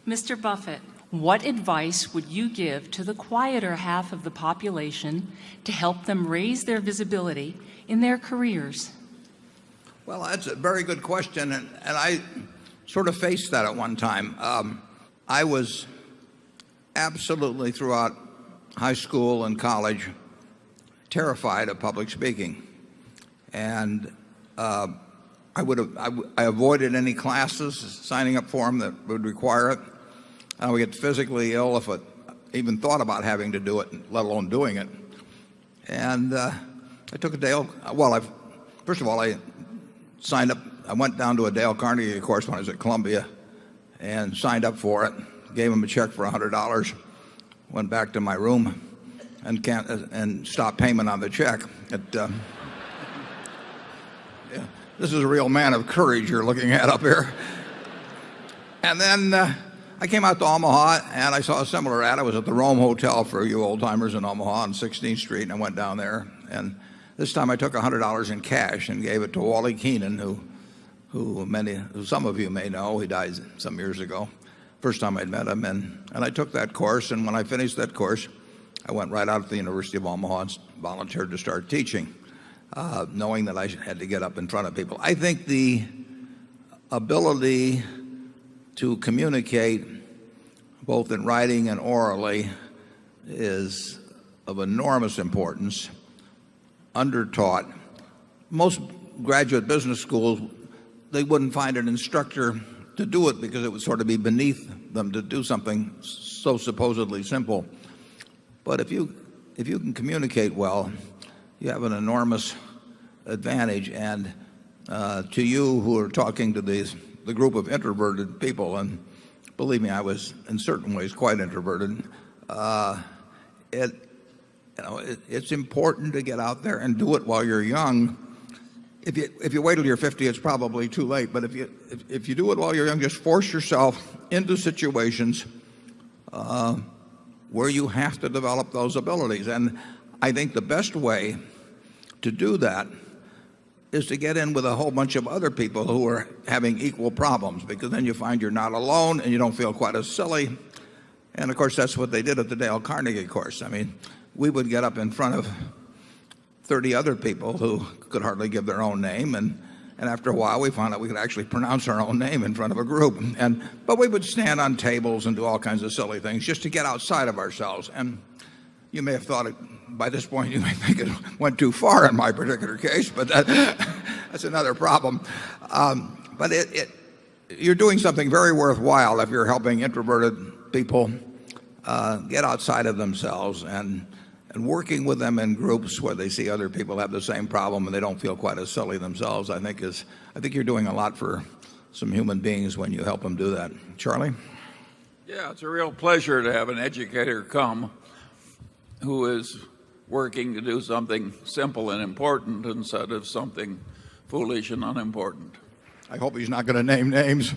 Mr. Buffett, what advice would you give to the quieter half of the population to help them raise their visibility in their careers? Well, that's a very good question, and I sort of faced that at one time. I was absolutely, throughout high school and college, terrified of public speaking. And I avoided any classes, signing up for them that would require it. I would get physically ill if I even thought about having to do it, let alone doing it. And I took a Dale, first of all, I signed up. I went down to a Dale Carnegie course when I was at Columbia and signed up for it, gave him a check for $100, went back to my room and stopped payment on the check. Yeah, this is a real man of courage you're looking at up here. And then I came out to Omaha and I saw a similar ad. I was at the Rome Hotel for you old timers in Omaha on 16th Street, and I went down there. And this time I took $100 in cash and gave it to Wally Keenan, who some of you may know. He died some years ago. First time I'd met him, and I took that course. And when I finished that course, I went right out to the University of Omaha and volunteered to start teaching, knowing that I had to get up in front of people. I think the ability to communicate both in writing and orally is of enormous importance, undertaught. Most graduate business schools, they wouldn't find an instructor to do it because it would sort of be beneath them to do something so supposedly simple. But if you can communicate well, you have an enormous advantage. And to you who are talking to the group of introverted people, and believe me, I was in certain ways quite introverted, it's important to get out there and do it while you're young. If you wait till you're 50, it's probably too late. But if you do it while you're young, just force yourself into situations where you have to develop those abilities. And I think the best way to do that is to get in with a whole bunch of other people who are having equal problems, because then you find you're not alone and you don't feel quite as silly. And of course, that's what they did at the Dale Carnegie course. I mean, we would get up in front of 30 other people who could hardly give their own name, and after a while we found out we could actually pronounce our own name in front of a group. But we would stand on tables and do all kinds of silly things just to get outside of ourselves. And you may have thought by this point, you may think it went too far in my particular case, but that's another problem. But you're doing something very worthwhile if you're helping introverted people get outside of themselves and working with them in groups where they see other people have the same problem and they don't feel quite as silly themselves. I think you're doing a lot for some human beings when you help them do that. Charlie? Yeah, it's a real pleasure to have an educator come who is working to do something simple and important instead of something foolish and unimportant. I hope he's not going to name names.